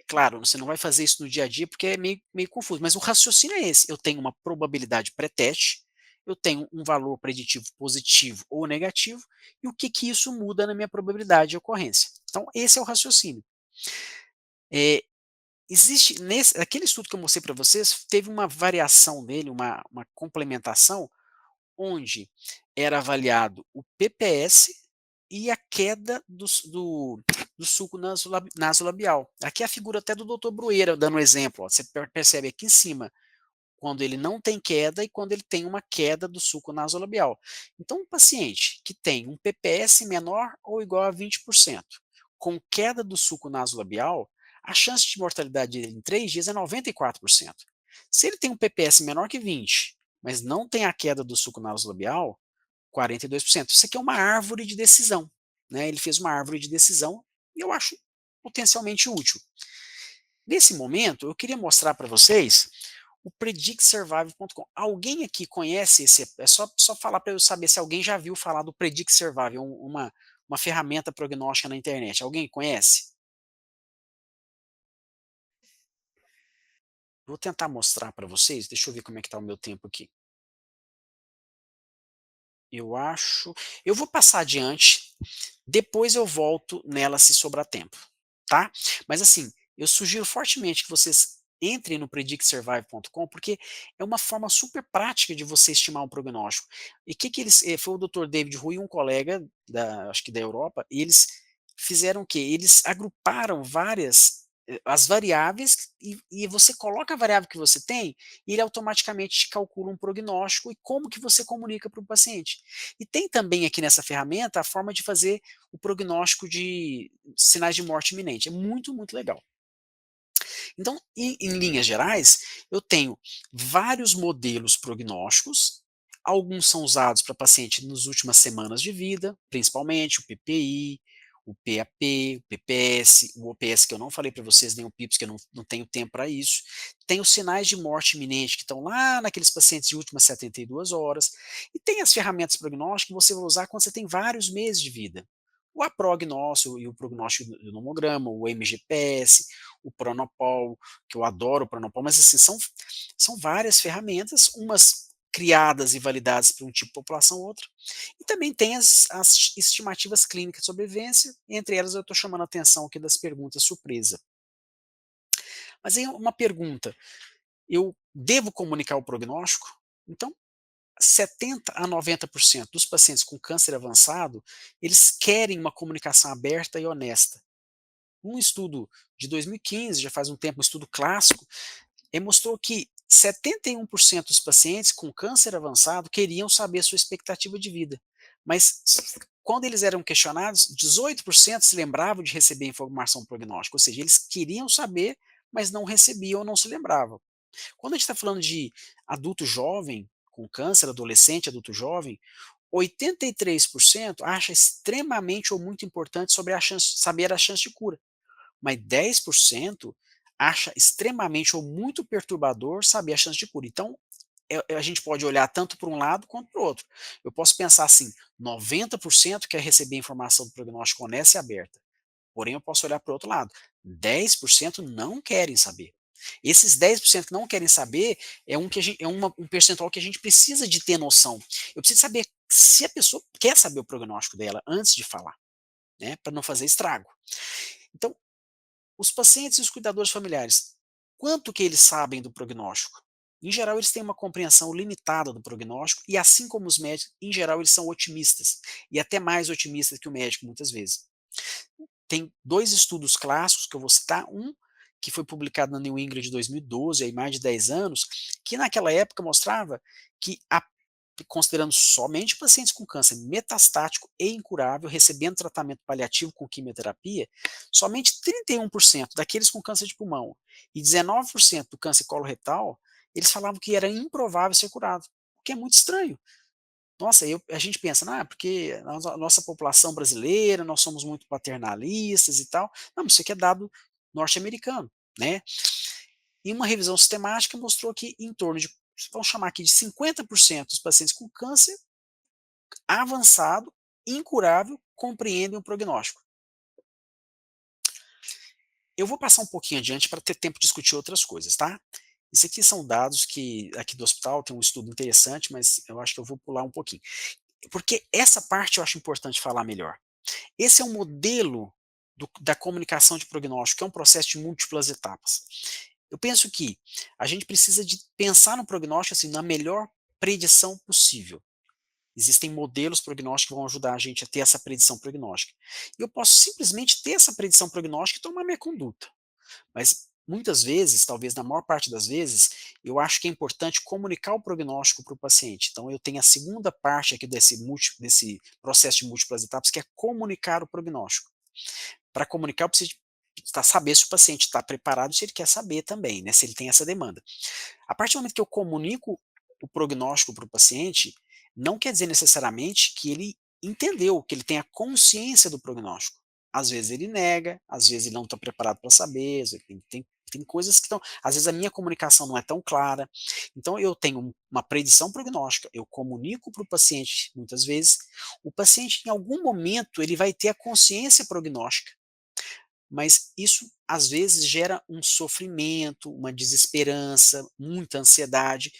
Claro, você não vai fazer isso no dia a dia, porque é meio confuso, mas o raciocínio é esse: eu tenho uma probabilidade pré-teste, eu tenho um valor preditivo positivo ou negativo, e o que que isso muda na minha probabilidade de ocorrência. Então esse é o raciocínio. Eh, existe nesse aquele estudo que eu mostrei para vocês, teve uma variação dele, uma complementação, onde era avaliado o PPS e a queda do suco nasolabial. Aqui é a figura até do doutor Brueira dando um exemplo, ó, você percebe aqui em cima, quando ele não tem queda e quando ele tem uma queda do suco nasolabial. Então um paciente que tem um PPS menor ou igual a 20%, com queda do suco nasolabial, a chance de mortalidade dele em 3 dias é 94%. Se ele tem um PPS menor que 20, mas não tem a queda do suco nasolabial, 42%. Isso aqui é uma árvore de decisão, né? Ele fez uma árvore de decisão e eu acho potencialmente útil. Nesse momento, eu queria mostrar para vocês o predictsurvival.com. Alguém aqui conhece esse? É só falar para eu saber se alguém já viu falar do Predict Survival, uma ferramenta prognóstica na internet. Alguém conhece? Vou tentar mostrar para vocês. Deixa eu ver como é que está o meu tempo aqui. Eu acho. Eu vou passar adiante, depois eu volto nela se sobrar tempo, tá? Mas assim, eu sugiro fortemente que vocês entrem no predictsurvive.com, porque é uma forma super prática de você estimar um prognóstico. E o que que eles, foi o Dr. David Hui, um colega acho que da Europa, e eles fizeram o quê? Eles agruparam as variáveis e você coloca a variável que você tem e ele automaticamente te calcula um prognóstico e como que você comunica para o paciente. E tem também aqui nessa ferramenta a forma de fazer o prognóstico de sinais de morte iminente. É muito, muito legal. Então, em linhas gerais, eu tenho vários modelos prognósticos. Alguns são usados para paciente nas últimas semanas de vida, principalmente o PPI, o PAP, o PPS, o OPS, que eu não falei para vocês, nem o PIPS, que eu não tenho tempo para isso. Tem os sinais de morte iminente, que estão lá naqueles pacientes de últimas 72 horas. E tem as ferramentas prognósticas que você vai usar quando você tem vários meses de vida. O aprognóstico e o prognóstico do nomograma, o MGPS, o Pronopol, que eu adoro o Pronopol, mas assim, são várias ferramentas, umas criadas e validadas para um tipo de população ou outra. E também tem as estimativas clínicas de sobrevivência, entre elas eu estou chamando a atenção aqui das perguntas surpresa. Mas aí uma pergunta, eu devo comunicar o prognóstico? Então, 70 a 90% dos pacientes com câncer avançado, eles querem uma comunicação aberta e honesta. Um estudo de 2015, já faz um tempo, um estudo clássico, mostrou que 71% dos pacientes com câncer avançado queriam saber sua expectativa de vida, mas quando eles eram questionados, 18% se lembravam de receber informação prognóstica, ou seja, eles queriam saber, mas não recebiam ou não se lembravam. Quando a gente está falando de adulto jovem com câncer, adolescente, adulto jovem, 83% acha extremamente ou muito importante saber a chance de cura, mas 10% acha extremamente ou muito perturbador saber a chance de cura. Então, a gente pode olhar tanto para um lado quanto para o outro. Eu posso pensar assim, 90% quer receber informação do prognóstico honesta e aberta, porém eu posso olhar para o outro lado, 10% não querem saber. Esses 10% que não querem saber um percentual que a gente precisa de ter noção. Eu preciso saber se a pessoa quer saber o prognóstico dela antes de falar, né, para não fazer estrago. Então, os pacientes e os cuidadores familiares, quanto que eles sabem do prognóstico? Em geral, eles têm uma compreensão limitada do prognóstico e, assim como os médicos, em geral, eles são otimistas e até mais otimistas que o médico, muitas vezes. Tem 2 estudos clássicos que eu vou citar, um que foi publicado na New England de 2012, aí mais de 10 anos, que naquela época mostrava que considerando somente pacientes com câncer metastático e incurável, recebendo tratamento paliativo com quimioterapia, somente 31% daqueles com câncer de pulmão e 19% do câncer coloretal, eles falavam que era improvável ser curado, o que é muito estranho. Nossa, a gente pensa, porque a nossa população brasileira, nós somos muito paternalistas e tal. Não, mas isso aqui é dado norte-americano, né? E uma revisão sistemática mostrou que em torno de, vamos chamar aqui de 50% dos pacientes com câncer avançado, incurável, compreendem o prognóstico. Eu vou passar um pouquinho adiante para ter tempo de discutir outras coisas, tá? Isso aqui são dados que aqui do hospital tem um estudo interessante, mas eu acho que eu vou pular um pouquinho. Porque essa parte eu acho importante falar melhor. Esse é um modelo da comunicação de prognóstico, que é um processo de múltiplas etapas. Eu penso que a gente precisa de pensar no prognóstico assim, na melhor predição possível. Existem modelos prognósticos que vão ajudar a gente a ter essa predição prognóstica. E eu posso simplesmente ter essa predição prognóstica e tomar minha conduta. Mas muitas vezes, talvez na maior parte das vezes, eu acho que é importante comunicar o prognóstico para o paciente. Então eu tenho a segunda parte aqui desse processo de múltiplas etapas, que é comunicar o prognóstico. Para comunicar, eu preciso saber se o paciente está preparado, se ele quer saber também, né, se ele tem essa demanda. A partir do momento que eu comunico o prognóstico para o paciente, não quer dizer necessariamente que ele entendeu, que ele tenha consciência do prognóstico. Às vezes ele nega, às vezes ele não está preparado para saber, às vezes tem coisas que estão. Às vezes a minha comunicação não é tão clara. Então eu tenho uma predição prognóstica, eu comunico para o paciente muitas vezes. O paciente, em algum momento, ele vai ter a consciência prognóstica, mas isso às vezes gera um sofrimento, uma desesperança, muita ansiedade,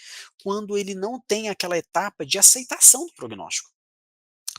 quando ele não tem aquela etapa de aceitação do prognóstico.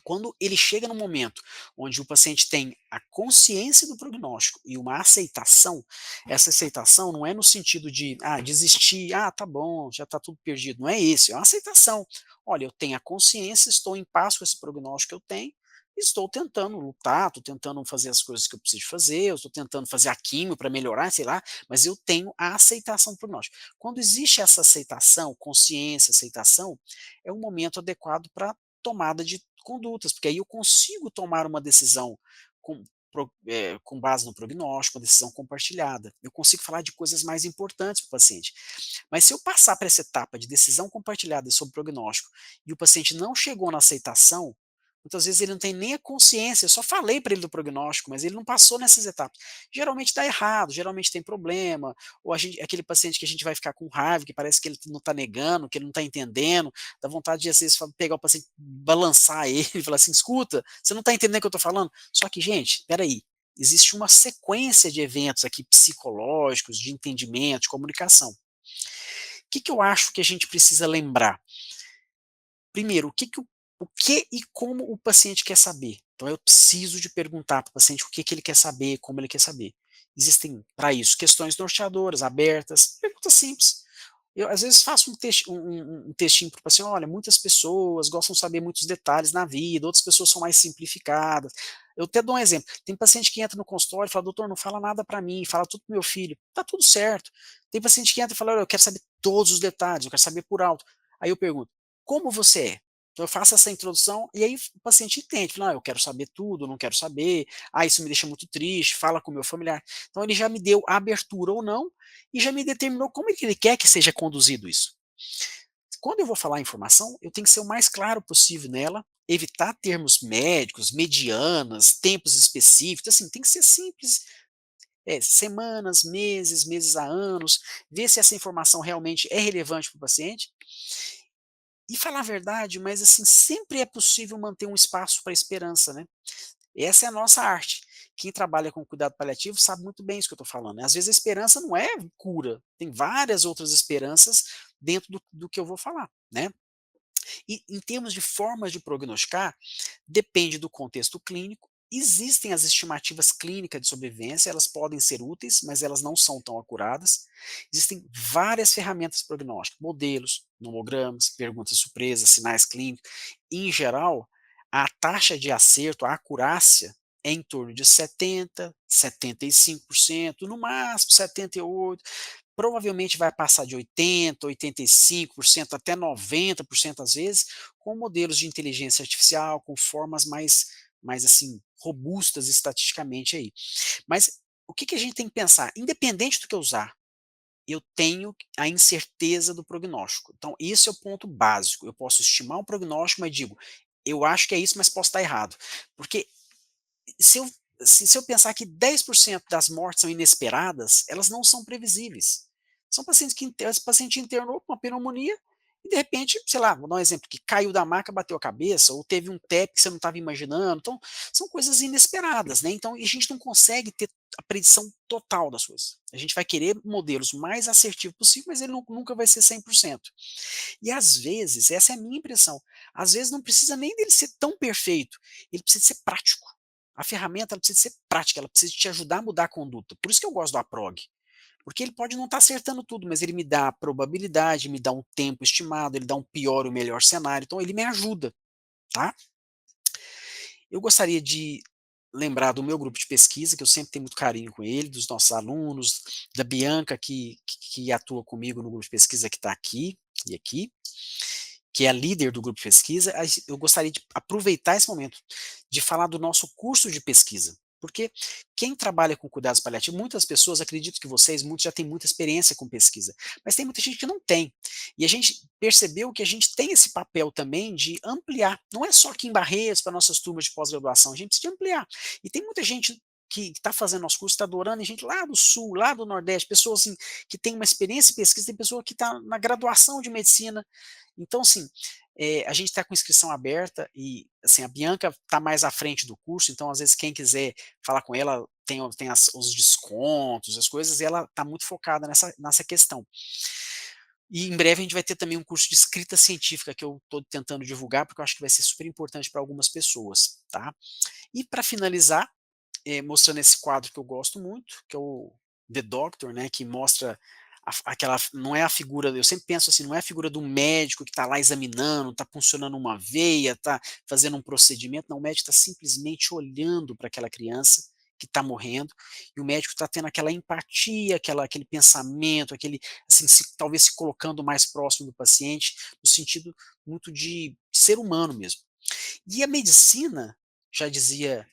Quando ele chega no momento onde o paciente tem a consciência do prognóstico e uma aceitação, essa aceitação não é no sentido de desistir, tá bom, já está tudo perdido, não é isso, é uma aceitação. Olha, eu tenho a consciência, estou em paz com esse prognóstico que eu tenho, estou tentando lutar, estou tentando fazer as coisas que eu preciso fazer, eu estou tentando fazer a químio para melhorar, sei lá, mas eu tenho a aceitação do prognóstico. Quando existe essa aceitação, consciência, aceitação, é um momento adequado para tomada de condutas, porque aí eu consigo tomar uma decisão com, com base no prognóstico, uma decisão compartilhada. Eu consigo falar de coisas mais importantes para o paciente. Mas se eu passar para essa etapa de decisão compartilhada sobre prognóstico e o paciente não chegou na aceitação, muitas vezes ele não tem nem a consciência, eu só falei para ele do prognóstico, mas ele não passou nessas etapas. Geralmente dá errado, geralmente tem problema, ou aquele paciente que a gente vai ficar com raiva, que parece que ele não está negando, que ele não está entendendo, dá vontade de às vezes pegar o paciente, balançar ele e falar assim, escuta, você não está entendendo o que eu estou falando? Só que, gente, peraí, existe uma sequência de eventos aqui psicológicos, de entendimento, de comunicação. O que eu acho que a gente precisa lembrar? Primeiro, o que e como o paciente quer saber. Então eu preciso de perguntar para o paciente o que ele quer saber, como ele quer saber. Existem, para isso, questões norteadoras, abertas, perguntas simples. Eu, às vezes, faço um textinho para o paciente, olha, muitas pessoas gostam de saber muitos detalhes na vida, outras pessoas são mais simplificadas. Eu até dou um exemplo, tem paciente que entra no consultório e fala, doutor, não fala nada para mim, fala tudo para meu filho. Tá tudo certo. Tem paciente que entra e fala, olha, eu quero saber todos os detalhes, eu quero saber por alto. Aí eu pergunto, como você é? Então eu faço essa introdução e aí o paciente entende, fala, eu quero saber tudo, não quero saber, isso me deixa muito triste, fala com o meu familiar. Então ele já me deu a abertura ou não, e já me determinou como é que ele quer que seja conduzido isso. Quando eu vou falar informação, eu tenho que ser o mais claro possível nela, evitar termos médicos, medianas, tempos específicos, assim, tem que ser simples, semanas, meses a anos, ver se essa informação realmente é relevante para o paciente, e falar a verdade, mas assim, sempre é possível manter um espaço para esperança, né? Essa é a nossa arte. Quem trabalha com cuidado paliativo sabe muito bem isso que eu estou falando, né. Às vezes a esperança não é cura, tem várias outras esperanças dentro do que eu vou falar, né. E em termos de formas de prognosticar, depende do contexto clínico, existem as estimativas clínicas de sobrevivência, elas podem ser úteis, mas elas não são tão acuradas. Existem várias ferramentas prognósticas, modelos, nomogramas, perguntas surpresas, sinais clínicos. Em geral, a taxa de acerto, a acurácia, é em torno de 70, 75%, no máximo 78%. Provavelmente vai passar de 80, 85% até 90% às vezes, com modelos de inteligência artificial, com formas mais assim, robustas estatisticamente aí. Mas o que a gente tem que pensar? Independente do que eu usar, eu tenho a incerteza do prognóstico. Então, esse é o ponto básico. Eu posso estimar um prognóstico, mas digo, eu acho que é isso, mas posso estar errado. Porque se eu, se eu pensar que 10% das mortes são inesperadas, elas não são previsíveis. São pacientes que esse paciente internou com uma pneumonia e de repente, sei lá, vou dar um exemplo, que caiu da maca, bateu a cabeça, ou teve um TEP que você não estava imaginando. Então, são coisas inesperadas, né? Então, a gente não consegue ter a predição total das coisas. A gente vai querer modelos mais assertivos possível, mas ele nunca vai ser 100%. E às vezes, essa é a minha impressão, às vezes não precisa nem dele ser tão perfeito, ele precisa ser prático. A ferramenta ela precisa ser prática, ela precisa te ajudar a mudar a conduta. Por isso que eu gosto do APROG. Porque ele pode não estar acertando tudo, mas ele me dá a probabilidade, me dá um tempo estimado, ele dá um pior ou melhor cenário, então ele me ajuda, tá? Eu gostaria de lembrar do meu grupo de pesquisa, que eu sempre tenho muito carinho com ele, dos nossos alunos, da Bianca, que atua comigo no grupo de pesquisa que está aqui e aqui, que é a líder do grupo de pesquisa. Eu gostaria de aproveitar esse momento de falar do nosso curso de pesquisa, porque quem trabalha com cuidados paliativos, muitas pessoas, acredito que vocês, muitos já têm muita experiência com pesquisa, mas tem muita gente que não tem, e a gente percebeu que a gente tem esse papel também de ampliar, não é só aqui em Barretos, para nossas turmas de pós-graduação, a gente precisa ampliar, e tem muita gente que está fazendo nosso curso, está adorando, e gente lá do Sul, lá do Nordeste, pessoas assim, que têm uma experiência em pesquisa, tem pessoa que está na graduação de medicina, então assim, a gente está com inscrição aberta e assim, a Bianca está mais à frente do curso, então às vezes quem quiser falar com ela tem os descontos, as coisas, e ela está muito focada nessa questão. E em breve a gente vai ter também um curso de escrita científica que eu estou tentando divulgar, porque eu acho que vai ser super importante para algumas pessoas, tá? E para finalizar, mostrando esse quadro que eu gosto muito, que é o The Doctor, né, que mostra aquela, não é a figura, eu sempre penso assim, não é a figura do médico que está lá examinando, está funcionando uma veia, está fazendo um procedimento, não, o médico está simplesmente olhando para aquela criança que está morrendo, e o médico está tendo aquela empatia, aquele pensamento, assim, talvez se colocando mais próximo do paciente, no sentido muito de ser humano mesmo. E a medicina, já dizia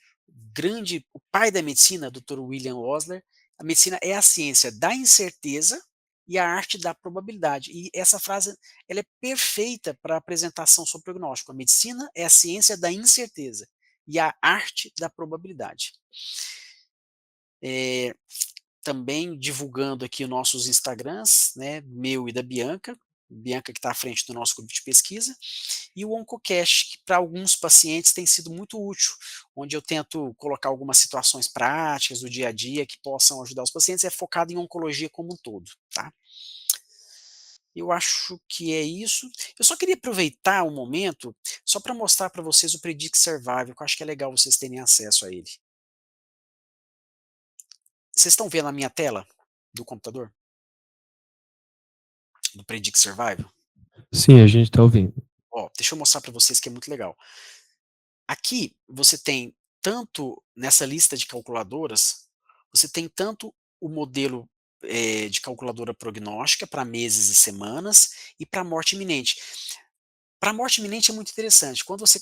o pai da medicina, Dr. William Osler, a medicina é a ciência da incerteza e a arte da probabilidade. E essa frase ela é perfeita para a apresentação sobre o prognóstico. A medicina é a ciência da incerteza e a arte da probabilidade. Também divulgando aqui os nossos Instagrams, né, meu e da Bianca que está à frente do nosso grupo de pesquisa, e o OncoCast, que para alguns pacientes tem sido muito útil, onde eu tento colocar algumas situações práticas do dia a dia que possam ajudar os pacientes, é focado em oncologia como um todo, tá? Eu acho que é isso. Eu só queria aproveitar um momento, só para mostrar para vocês o Predict Survival, que eu acho que é legal vocês terem acesso a ele. Vocês estão vendo a minha tela do computador? Do Predict Survival? Sim, a gente está ouvindo. Ó, deixa eu mostrar para vocês que é muito legal. Aqui você tem tanto nessa lista de calculadoras, você tem tanto o modelo de calculadora prognóstica para meses e semanas e para morte iminente. Para morte iminente é muito interessante. Quando você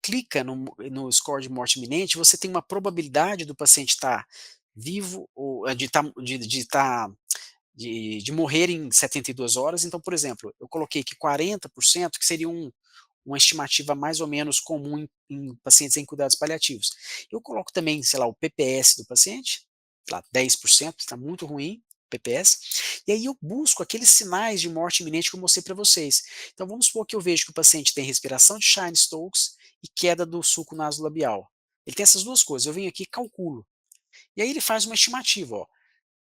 clica no score de morte iminente, você tem uma probabilidade do paciente estar vivo ou de morrer em 72 horas. Então, por exemplo, eu coloquei que 40%, que seria uma estimativa mais ou menos comum em pacientes em cuidados paliativos. Eu coloco também, sei lá, o PPS do paciente, lá 10%, está muito ruim, PPS, e aí eu busco aqueles sinais de morte iminente que eu mostrei para vocês. Então vamos supor que eu vejo que o paciente tem respiração de Chine-Stokes e queda do sulco nasolabial. Ele tem essas duas coisas, eu venho aqui e calculo. E aí ele faz uma estimativa, ó.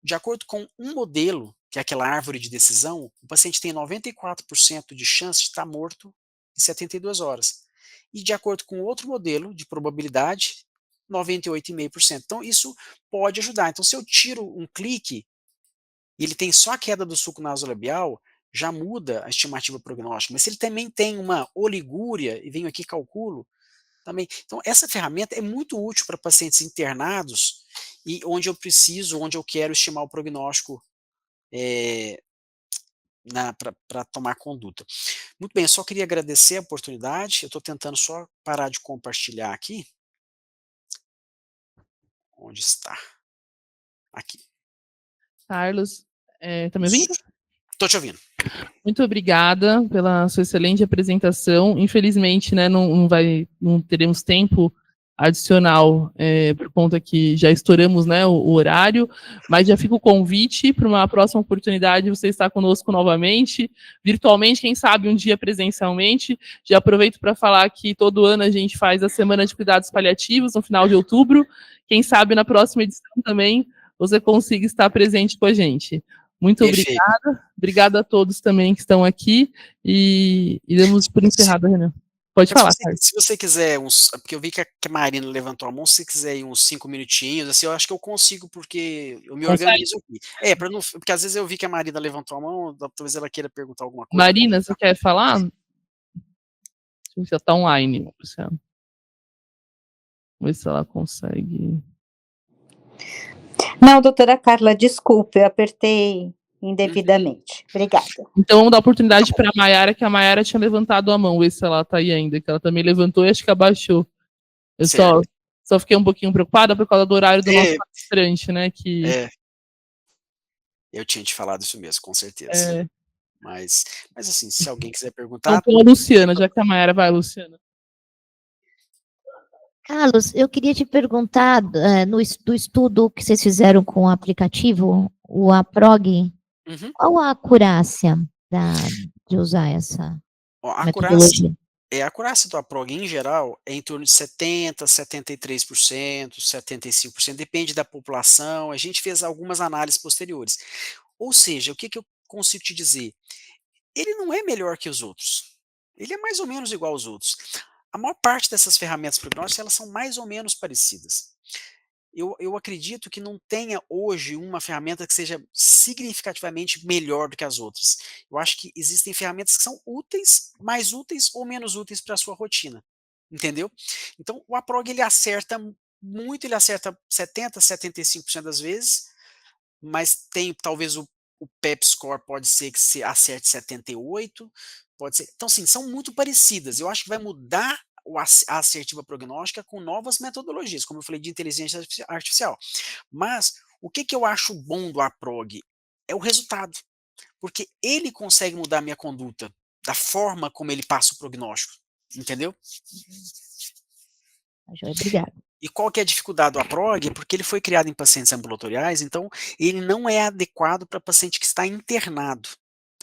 De acordo com um modelo, que é aquela árvore de decisão, o paciente tem 94% de chance de estar morto em 72 horas. E de acordo com outro modelo de probabilidade, 98,5%. Então isso pode ajudar. Então se eu tiro um clique e ele tem só a queda do sulco nasolabial, já muda a estimativa prognóstica. Mas se ele também tem uma oligúria, e venho aqui e calculo, também. Então, essa ferramenta é muito útil para pacientes internados e onde eu quero estimar o prognóstico para tomar conduta. Muito bem, eu só queria agradecer a oportunidade, eu estou tentando só parar de compartilhar aqui. Onde está? Aqui. Carlos, tá me ouvindo? Estou te ouvindo. Muito obrigada pela sua excelente apresentação. Infelizmente, né, não teremos tempo adicional, por conta que já estouramos, né, o horário, mas já fica o convite para uma próxima oportunidade você estar conosco novamente, virtualmente, quem sabe um dia presencialmente. Já aproveito para falar que todo ano a gente faz a Semana de Cuidados Paliativos, no final de outubro. Quem sabe na próxima edição também você consiga estar presente com a gente. Muito Perfeito. obrigada a todos também que estão aqui, e damos por encerrada a reunião. Pode falar, Carlos. Se você quiser porque eu vi que a Marina levantou a mão, se você quiser ir uns 5 minutinhos, assim, eu acho que eu consigo, porque eu me organizo aqui. Porque às vezes eu vi que a Marina levantou a mão, talvez ela queira perguntar alguma coisa. Marina, você quer falar? Já está online, Luciano. Vamos ver se ela consegue. Não, doutora Carla, desculpe, eu apertei indevidamente. Obrigada. Então vamos dar oportunidade para a Maiara, que a Maiara tinha levantado a mão, ver se ela está aí ainda, que ela também levantou e acho que abaixou. Eu só fiquei um pouquinho preocupada por causa do horário do nosso palestrante, né? Eu tinha te falado isso mesmo, com certeza. Mas assim, se alguém quiser perguntar. Então, pela Luciana, já que a Maiara vai, Luciana. Carlos, eu queria te perguntar, do estudo que vocês fizeram com o aplicativo, o APROG, qual a acurácia de usar essa metodologia? A acurácia do APROG, em geral, é em torno de 70%, 73%, 75%, depende da população. A gente fez algumas análises posteriores. Ou seja, o que eu consigo te dizer? Ele não é melhor que os outros. Ele é mais ou menos igual aos outros. A maior parte dessas ferramentas prognósticas, elas são mais ou menos parecidas. Eu acredito que não tenha hoje uma ferramenta que seja significativamente melhor do que as outras. Eu acho que existem ferramentas que são úteis, mais úteis ou menos úteis para a sua rotina. Entendeu? Então, o APROG, ele acerta muito, ele acerta 70%, 75% das vezes, mas tem talvez o PEP score pode ser que se acerte 78%, pode ser. Então, sim, são muito parecidas. Eu acho que vai mudar a assertiva prognóstica com novas metodologias, como eu falei, de inteligência artificial. Mas o que eu acho bom do APROG é o resultado, porque ele consegue mudar a minha conduta, da forma como ele passa o prognóstico, entendeu? Obrigada. E qual que é a dificuldade do APROG? Porque ele foi criado em pacientes ambulatoriais, então ele não é adequado para paciente que está internado.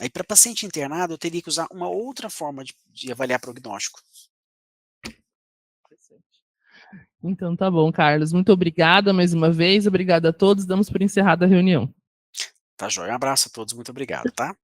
Aí, para paciente internado, eu teria que usar uma outra forma de avaliar prognóstico. Então tá bom, Carlos. Muito obrigada mais uma vez. Obrigada a todos. Damos por encerrada a reunião. Tá joia. Um abraço a todos. Muito obrigado, tá?